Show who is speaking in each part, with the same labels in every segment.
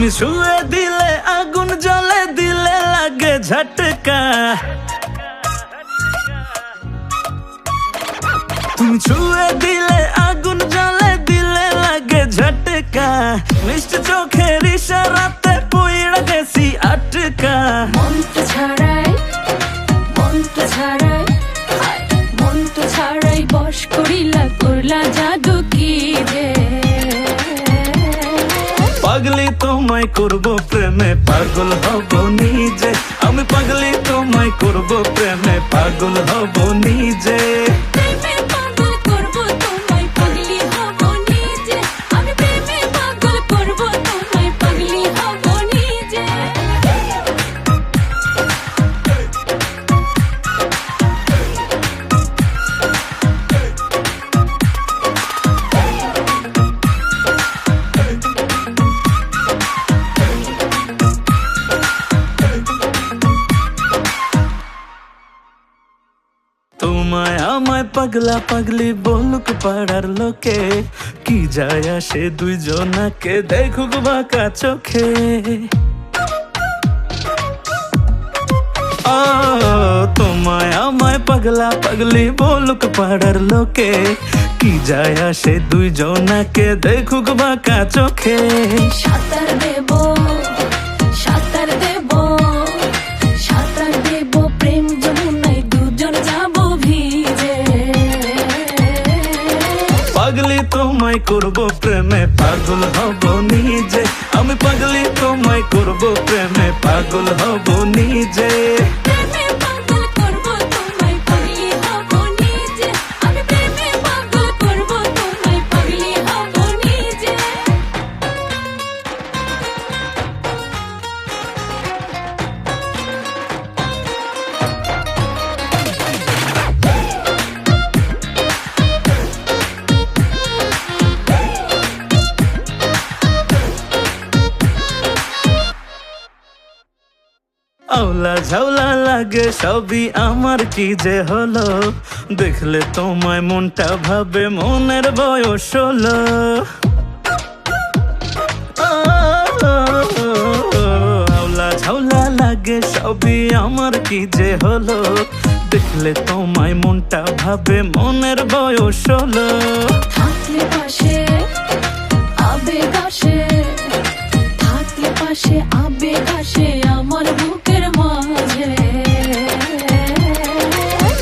Speaker 1: তুমি ছুঁয়ে দিলে আগুন জ্বলে দিলে লাগে ঝটকা, তুমি ছুঁয়ে দিলে আগুন জ্বলে দিলে লাগে ঝটকা, মিষ্টি চোখের ইশারাতে পইড়া গেছি আটকা।
Speaker 2: মনটা ছাড়াই মনটা ছাড়াই বশ করিলা করলা জাদু কি যে।
Speaker 1: পাগলি তোমায় করব প্রেমে পাগল হব নিজে, আমি পাগলি তোমায় করব প্রেমে পাগল হব নিজে।
Speaker 2: প্রেমে পাগল করব তোমায় পাগলি হব নিজে, আমি প্রেমে পাগল করব তোমায় পাগলি হব নিজে।
Speaker 1: তোমায় আমায় পাগলা পাগলি বলুক পাড়ার লোকে, কি যায় আসে দুইজনাকে দেখুক বাঁকা চোখে। ও তোমায় আমায় পাগলা পাগলি বলুক পাড়ার লোকে, কি যায় আসে দুইজনাকে দেখুক বাঁকা চোখে।
Speaker 2: সাঁতার দেব সাঁতার দেব সাঁতার দেব প্রেম যমুনায় দুজন যাব ভিজে।
Speaker 1: পাগলি তোমায় করব প্রেমে পাগল হব নিজে, আমি পাগলি তোমায় করব প্রেমে পাগল হব নিজে।
Speaker 2: প্রেমে পাগল করব তোমায় পাগলি হব নিজে, আমি প্রেমে পাগল করব তোমায় পাগলি হব নিজে।
Speaker 1: আওলা ঝাউলা লাগে সবই আমার কি যে হলো, দেখলে তোমায় মনটা ভাবে মনের বয়স হলো। আওলা ঝাউলা লাগে সবই আমার কি যে হলো, দেখলে তোমায় মনটা ভাবে মনের বয়স হলো।
Speaker 2: থাকলে পাশে আবেগ আসে, থাকলে পাশে আবেগ আসে আমার বুকের মাঝে।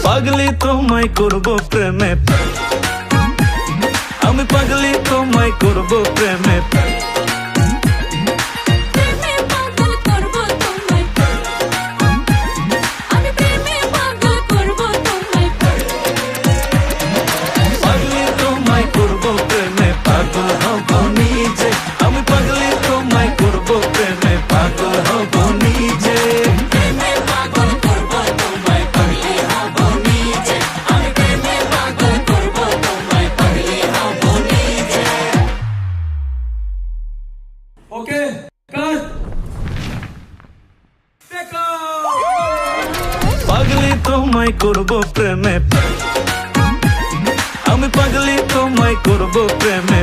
Speaker 1: পাগলি তোমায় করব প্রেমে, আমি পাগলি তোমায় করব প্রেমে।
Speaker 2: প্রেমে পাগল করব তোমায়, আমি প্রেমে পাগল করব তোমায়।
Speaker 1: পাগলি তোমায় করব প্রেমে পাগল হব নিজে, আমি পাগলি তোমায় করব প্রেমে পাগল হব নিজে। প্রেমে পাগল করব তোমায় পাগলি হব নিজে, আমি প্রেমে পাগল করব তোমায় পাগলি হব নিজে।
Speaker 3: ওকে কাট টেকা।
Speaker 1: পাগলি তোমায় করব প্রেমে, আমি পাগলি তোমায় করব প্রেমে।